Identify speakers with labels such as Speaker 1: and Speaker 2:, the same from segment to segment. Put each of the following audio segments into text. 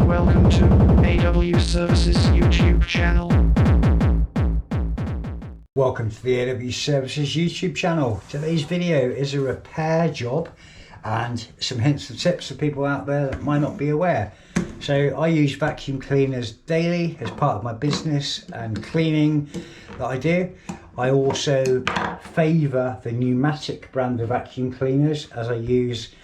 Speaker 1: Welcome to AW Services YouTube channel.
Speaker 2: Welcome to the AW Services YouTube channel. Today's video is a repair job and some hints and tips for people out there that might not be aware. So I use vacuum cleaners daily as part of my business and cleaning that I do. I also favour the Numatic brand of vacuum cleaners, as I use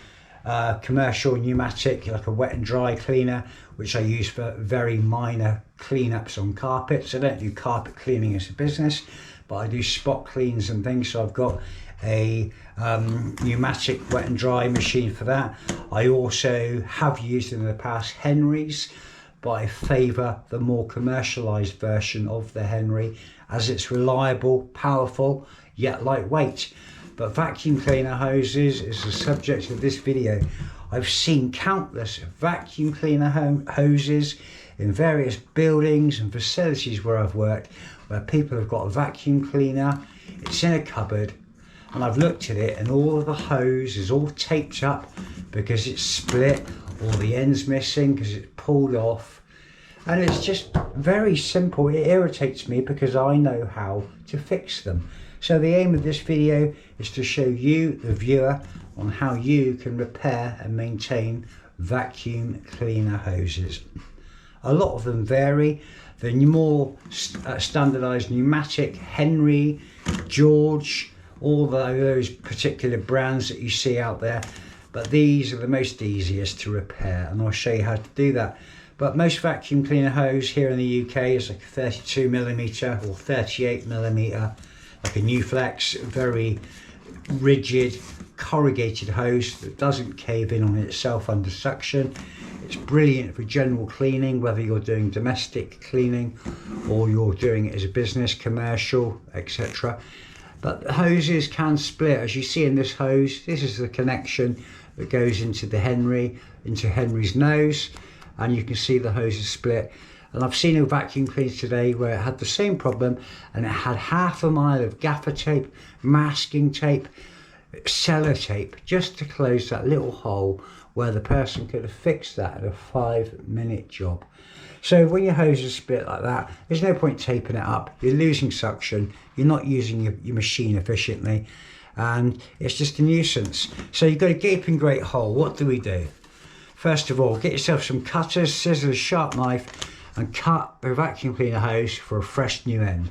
Speaker 2: commercial Numatic, like a wet and dry cleaner, which I use for very minor cleanups on carpets. I don't do carpet cleaning as a business, but I do spot cleans and things, so I've got a Numatic wet and dry machine for that. I also have used in the past Henry's, but I favour the more commercialised version of the Henry, as it's reliable, powerful, yet lightweight. But vacuum cleaner hoses is the subject of this video. I've seen countless vacuum cleaner hoses in various buildings and facilities where I've worked, where people have got a vacuum cleaner, it's in a cupboard, and I've looked at it and all of the hose is all taped up because it's split, or the end's missing because it's pulled off. And it's just very simple. It irritates me because I know how to fix them. So the aim of this video is to show you, the viewer, on how you can repair and maintain vacuum cleaner hoses. A lot of them vary. The more standardised Numatic, Henry, George, all those particular brands that you see out there, but these are the most easiest to repair, and I'll show you how to do that. But most vacuum cleaner hose here in the UK is like a 32mm or 38mm, like a Nuflex, very rigid corrugated hose that doesn't cave in on itself under suction. It's brilliant for general cleaning, whether you're doing domestic cleaning or you're doing it as a business, commercial, etc. But the hoses can split, as you see in this hose. This is the connection that goes into the Henry, into Henry's nose, and you can see the hose is split. And I've seen a vacuum cleaner today where it had the same problem, and it had half a mile of gaffer tape, masking tape, sellotape, just to close that little hole where the person could have fixed that in a 5-minute job. So when your hose is split like that, there's no point taping it up. You're losing suction, you're not using your machine efficiently, and it's just a nuisance. So you've got a gaping great hole. What do we do? First of all, get yourself some cutters, scissors, sharp knife, and cut the vacuum cleaner hose for a fresh new end.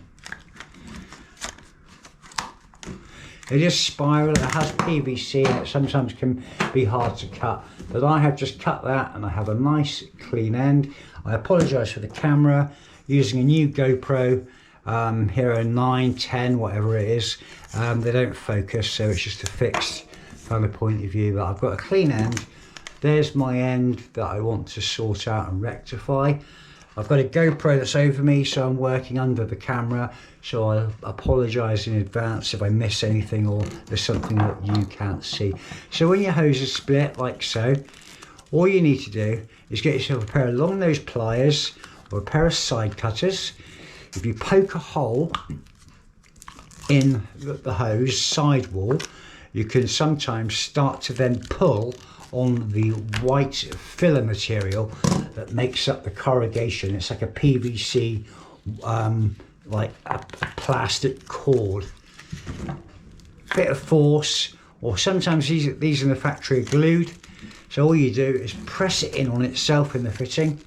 Speaker 2: It is spiral, it has PVC, and it sometimes can be hard to cut, but I have just cut that and I have a nice clean end. I apologise for the camera, using a new GoPro Hero 9, 10, whatever it is. They don't focus, so it's just a fixed kind of point of view, but I've got a clean end. There's my end that I want to sort out and rectify. I've got a GoPro that's over me, so I'm working under the camera, so I apologise in advance if I miss anything or there's something that you can't see. So when your hose is split like so, all you need to do is get yourself a pair of long nose pliers or a pair of side cutters. If you poke a hole in the hose sidewall, you can sometimes start to then pull on the white filler material that makes up the corrugation. It's like a PVC, like a plastic cord. Bit of force, or sometimes these in the factory are glued. So all you do is press it in on itself in the fitting,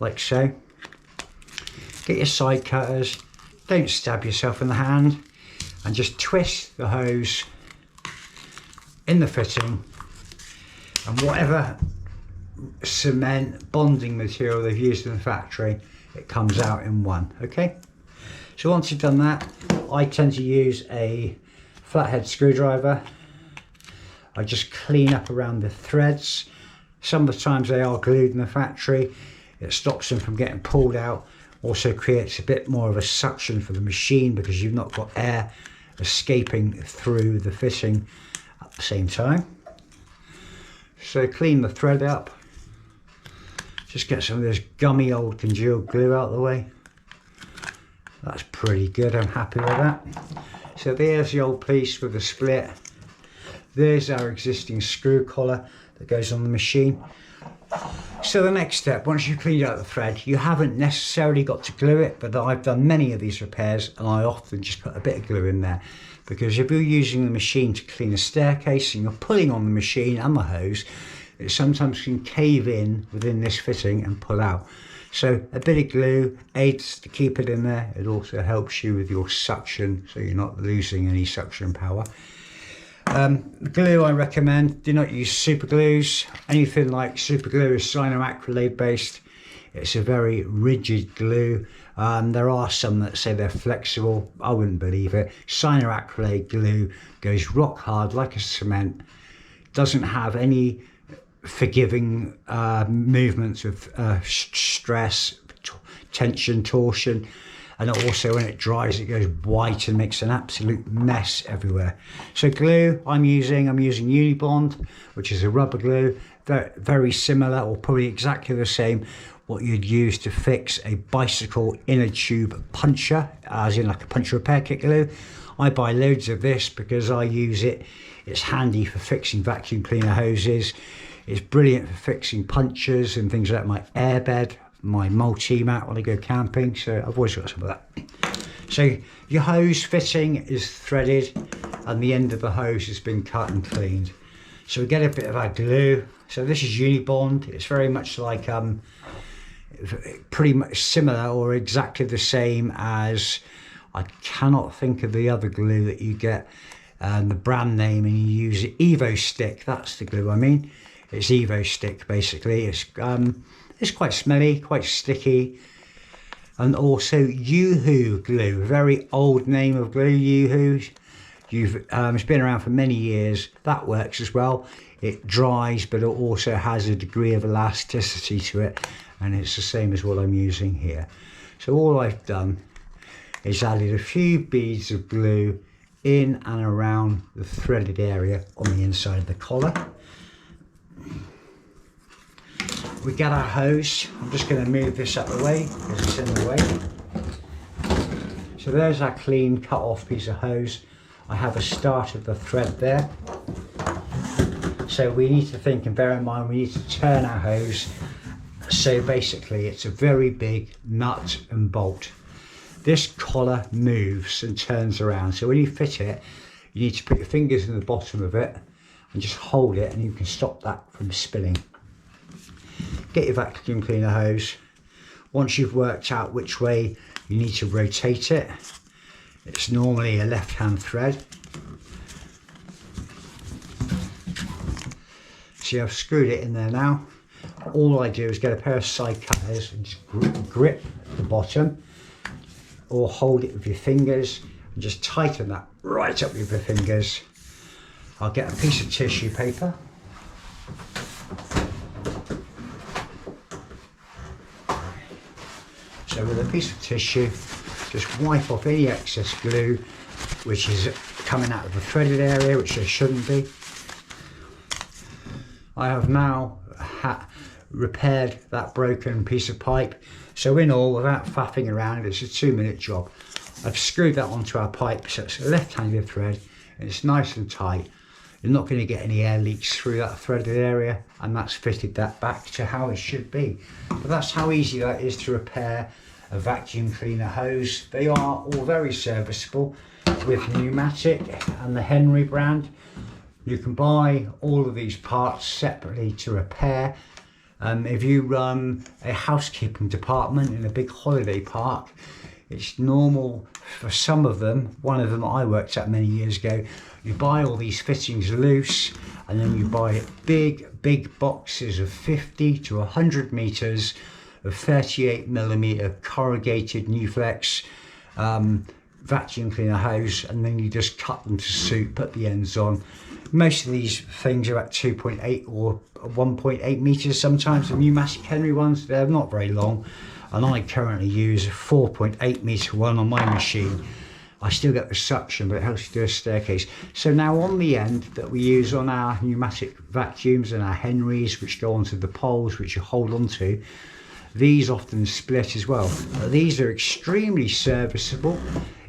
Speaker 2: like so. Get your side cutters, don't stab yourself in the hand, and just twist the hose in the fitting, and whatever cement bonding material they've used in the factory, it comes out in one. Okay, so once you've done that, I tend to use a flathead screwdriver. I just clean up around the threads. Some of the times they are glued in the factory, it stops them from getting pulled out, also creates a bit more of a suction for the machine because you've not got air escaping through the fitting at the same time. So clean the thread up, just get some of this gummy old congealed glue out of the way. That's pretty good, I'm happy with that. So there's the old piece with the split. There's our existing screw collar that goes on the machine. So the next step, once you've cleaned out the thread, you haven't necessarily got to glue it, but I've done many of these repairs and I often just put a bit of glue in there, because if you're using the machine to clean a staircase and you're pulling on the machine and the hose, it sometimes can cave in within this fitting and pull out. So a bit of glue aids to keep it in there. It also helps you with your suction, so you're not losing any suction power. Glue I recommend, do not use super glues. Anything like super glue is cyanoacrylate based. It's a very rigid glue. There are some that say they're flexible. I wouldn't believe it. Cyanoacrylate glue goes rock hard like a cement. Doesn't have any forgiving movements of stress, tension, torsion. And also when it dries, it goes white and makes an absolute mess everywhere. So glue I'm using Unibond, which is a rubber glue, very similar or probably exactly the same what you'd use to fix a bicycle inner tube puncture, as in like a puncture repair kit glue. I buy loads of this because I use it. It's handy for fixing vacuum cleaner hoses. It's brilliant for fixing punctures and things like my airbed, my multi-mat when I go camping, so I've always got some of that. So your hose fitting is threaded and the end of the hose has been cut and cleaned. So we get a bit of our glue. So this is Unibond. It's very much like pretty much similar or exactly the same as, I cannot think of the other glue that you get, the brand name, and you use it, Evo Stick, that's the glue I mean. It's Evo Stick basically. It's quite smelly, quite sticky. And also Yoo-Hoo glue, a very old name of glue, Yoo-Hoo. It's been around for many years. That works as well. It dries, but it also has a degree of elasticity to it. And it's the same as what I'm using here. So all I've done is added a few beads of glue in and around the threaded area on the inside of the collar. We get our hose. I'm just going to move this out of the way because it's in the way. So there's our clean cut off piece of hose. I have a start of the thread there. So we need to think and bear in mind we need to turn our hose. So basically it's a very big nut and bolt. This collar moves and turns around. So when you fit it, you need to put your fingers in the bottom of it and just hold it, and you can stop that from spilling. Get your vacuum cleaner hose. Once you've worked out which way you need to rotate it, it's normally a left-hand thread. See, I've screwed it in there now. All I do is get a pair of side cutters and just grip the bottom, or hold it with your fingers and just tighten that right up with your fingers. I'll get a piece of tissue paper. So with a piece of tissue, just wipe off any excess glue which is coming out of the threaded area, which there shouldn't be. I have now repaired that broken piece of pipe. So in all, without faffing around, it's a 2-minute job. I've screwed that onto our pipe, so it's a left-handed thread, and it's nice and tight. You're not going to get any air leaks through that threaded area, and that's fitted that back to how it should be. But that's how easy that is to repair a vacuum cleaner hose. They are all very serviceable with Numatic and the Henry brand. You can buy all of these parts separately to repair. If you run a housekeeping department in a big holiday park, it's normal for some of them. One of them I worked at many years ago, you buy all these fittings loose, and then you buy big boxes of 50 to 100 meters of 38mm corrugated Nuflex vacuum cleaner hose, and then you just cut them to suit, put the ends on. Most of these things are at 2.8 or 1.8 meters sometimes. The Numatic Henry ones, they're not very long, and I currently use a 4.8 meter one on my machine. I still get the suction, but it helps you do a staircase. So now on the end that we use on our pneumatic vacuums and our Henrys, which go onto the poles which you hold onto, these often split as well. These are extremely serviceable.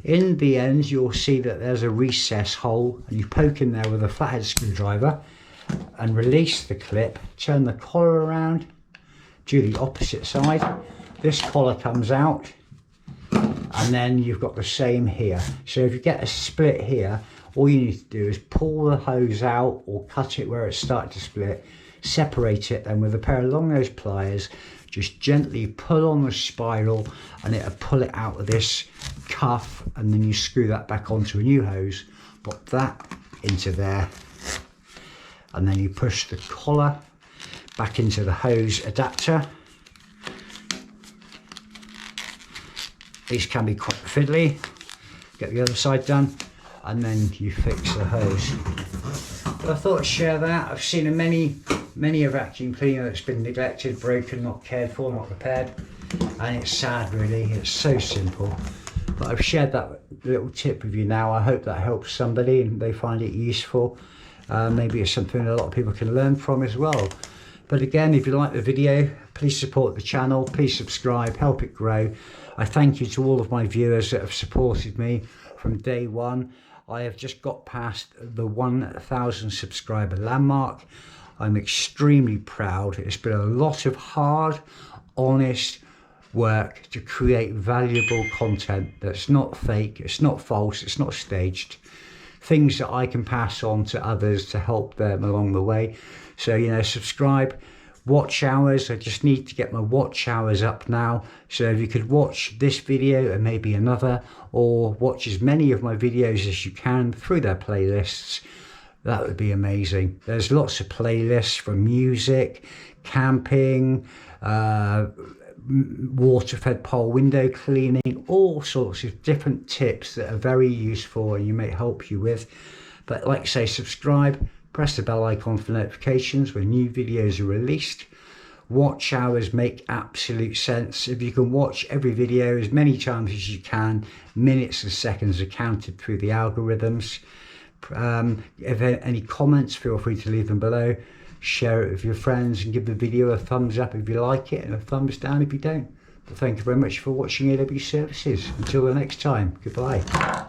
Speaker 2: In the end, you'll see that there's a recess hole, and you poke in there with a flathead screwdriver, and release the clip, turn the collar around, do the opposite side. This collar comes out, and then you've got the same here. So if you get a split here, all you need to do is pull the hose out or cut it where it's started to split, separate it, and with a pair of long nose pliers, just gently pull on the spiral and it'll pull it out of this cuff, and then you screw that back onto a new hose, put that into there, and then you push the collar back into the hose adapter. These can be quite fiddly. Get the other side done, and then you fix the hose. But I thought I'd share that. I've seen many a vacuum cleaner that's been neglected, broken, not cared for, not repaired, and it's sad really. It's so simple. But I've shared that little tip with you now. I hope that helps somebody and they find it useful. Maybe it's something a lot of people can learn from as well. But again, if you like the video, please support the channel, please subscribe, help it grow. I thank you to all of my viewers that have supported me from day one. I have just got past the 1,000 subscriber landmark. I'm extremely proud. It's been a lot of hard, honest work to create valuable content that's not fake, it's not false, it's not staged. Things that I can pass on to others to help them along the way. So, you know, subscribe. Watch hours, I just need to get my watch hours up now. So if you could watch this video and maybe another, or watch as many of my videos as you can through their playlists, that would be amazing. There's lots of playlists for music, camping, water-fed pole window cleaning, all sorts of different tips that are very useful and you may help you with. But like I say, subscribe, press the bell icon for notifications when new videos are released. Watch hours make absolute sense. If you can watch every video as many times as you can, minutes and seconds are counted through the algorithms. If any comments, feel free to leave them below. Share it with your friends and give the video a thumbs up if you like it and a thumbs down if you don't. But thank you very much for watching AW Services. Until the next time, goodbye.